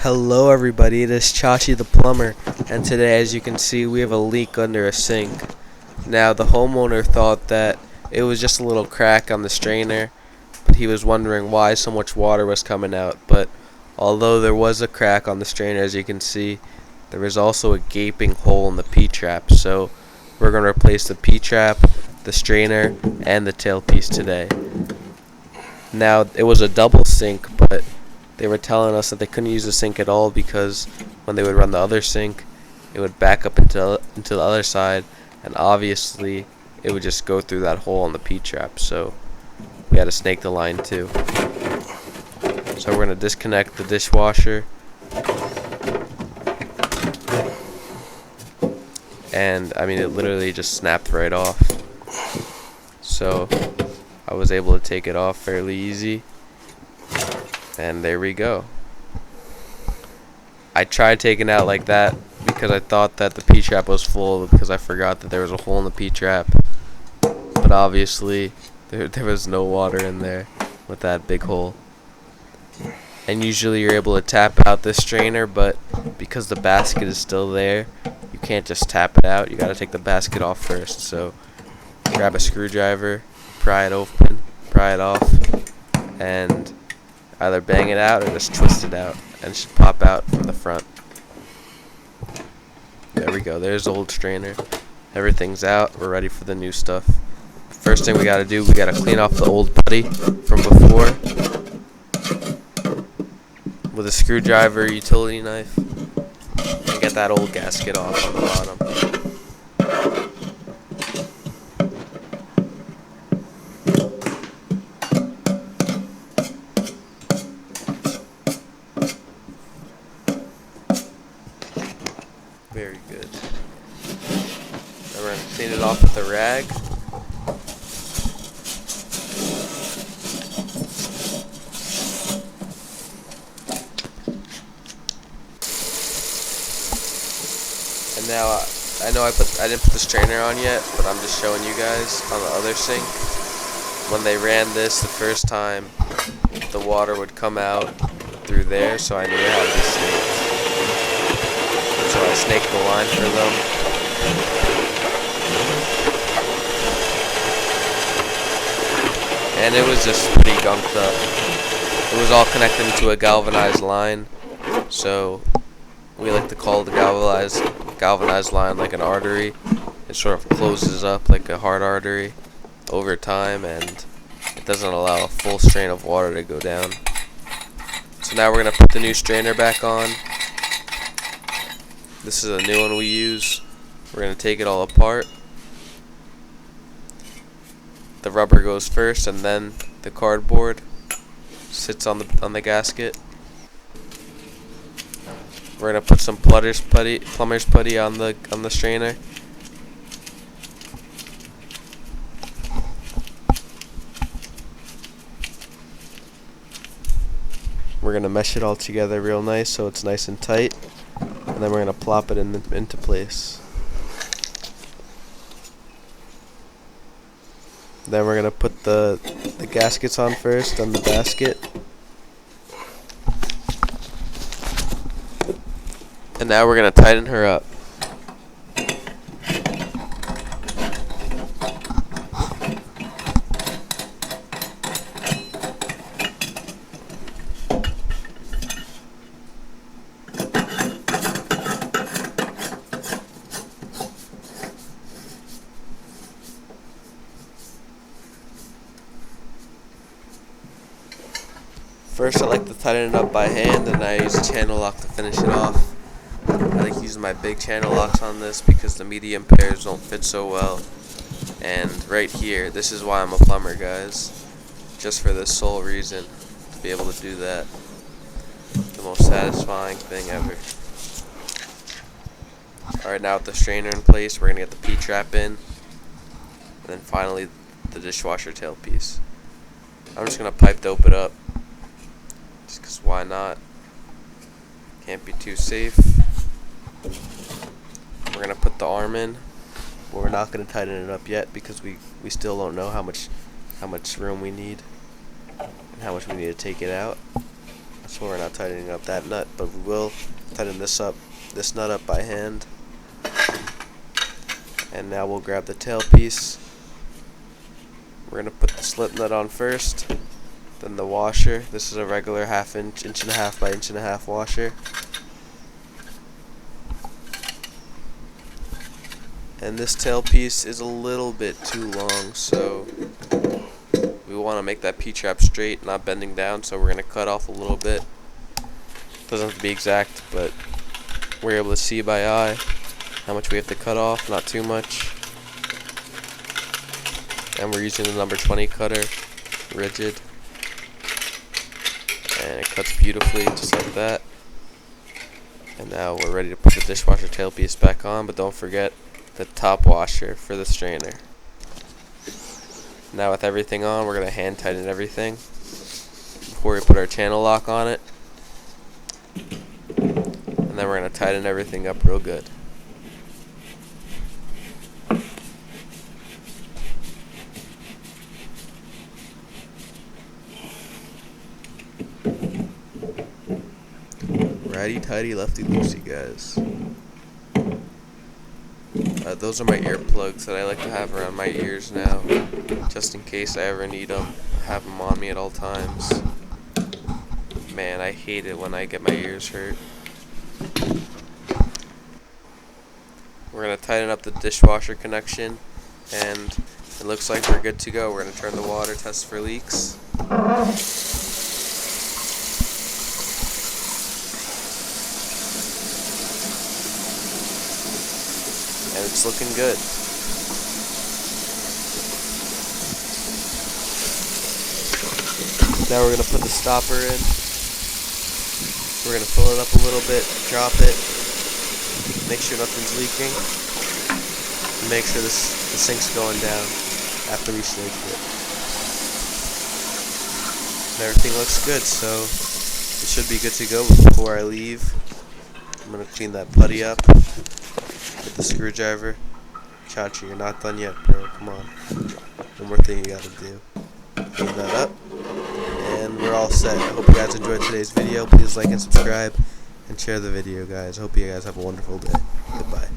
Hello everybody, it is Chachi the plumber, and today as you can see we have a leak under a sink. Now the homeowner thought that it was just a little crack on the strainer, but he was wondering why so much water was coming out. But although there was a crack on the strainer, as you can see, there was also a gaping hole in the P-trap. So we're going to replace the P-trap, the strainer, and the tailpiece today. Now it was a double sink, but they were telling us that they couldn't use the sink at all because when they would run the other sink, it would back up into the other side, and obviously it would just go through that hole in the P-trap. So we had to snake the line too. So we're gonna disconnect the dishwasher, and I mean it literally just snapped right off. So I was able to take it off fairly easy. And there we go. I tried taking it out like that because I thought that the P-trap was full, because I forgot that there was a hole in the P-trap. But obviously there was no water in there with that big hole. And usually you're able to tap out this strainer, but because the basket is still there, you can't just tap it out. You gotta take the basket off first. So grab a screwdriver, pry it open, pry it off, and either bang it out or just twist it out, and it should pop out from the front. There we go, there's the old strainer. Everything's out, we're ready for the new stuff. First thing we gotta do, we gotta clean off the old putty from before with a screwdriver, utility knife, and get that old gasket off on the bottom. Very good. Then we're going to clean it off with a rag. And now I know I didn't put the strainer on yet, but I'm just showing you guys on the other sink. When they ran this the first time, the water would come out through there, so I knew it had to be snaked. So I snaked the line for them. And it was just pretty gunked up. It was all connected into a galvanized line. So we like to call the galvanized line like an artery. It sort of closes up like a heart artery over time, and it doesn't allow a full strain of water to go down. So now we're going to put the new strainer back on. This is a new one we use. We're going to take it all apart. The rubber goes first, and then the cardboard sits on the gasket. We're going to put some plumber's putty on the strainer. We're going to mesh it all together real nice so it's nice and tight. And then we're going to plop it into place. Then we're going to put the gaskets on first, then the basket. And now we're going to tighten her up. First I like to tighten it up by hand, and I use a channel lock to finish it off. I like using my big channel locks on this because the medium pairs don't fit so well. And right here, this is why I'm a plumber, guys. Just for this sole reason, to be able to do that. The most satisfying thing ever. Alright, now with the strainer in place, we're going to get the P-trap in. And then finally, the dishwasher tailpiece. I'm just going to pipe dope it up. Just because why not? Can't be too safe. We're going to put the arm in. But we're not going to tighten it up yet because we still don't know how much room we need and how much we need to take it out. So we're not tightening up that nut, but we will tighten this nut up by hand. And now we'll grab the tailpiece. We're going to put the slip nut on first, then the washer. This is a regular inch and a half by inch and a half washer. And this tailpiece is a little bit too long, so we want to make that P-trap straight, not bending down, so we're going to cut off a little bit. Doesn't have to be exact, but we're able to see by eye how much we have to cut off, not too much. And we're using the number 20 cutter, rigid. And it cuts beautifully, just like that. And now we're ready to put the dishwasher tailpiece back on, but don't forget the top washer for the strainer. Now with everything on, we're going to hand tighten everything before we put our channel lock on it. And then we're going to tighten everything up real good. Righty tighty, lefty loosey, guys. Those are my earplugs that I like to have around my ears now, just in case I ever need them. I have them on me at all times. Man, I hate it when I get my ears hurt. We're going to tighten up the dishwasher connection, and it looks like we're good to go. We're going to turn the water, test for leaks. And it's looking good. Now we're going to put the stopper in. We're going to fill it up a little bit, drop it, make sure nothing's leaking, and make sure the sink's going down after we snake it. And everything looks good, so it should be good to go. Before I leave, I'm going to clean that putty up with the screwdriver. Chachi, you're not done yet, bro. Come on. One more thing you gotta do. Clean that up. And we're all set. I hope you guys enjoyed today's video. Please like and subscribe and share the video, guys. Hope you guys have a wonderful day. Goodbye.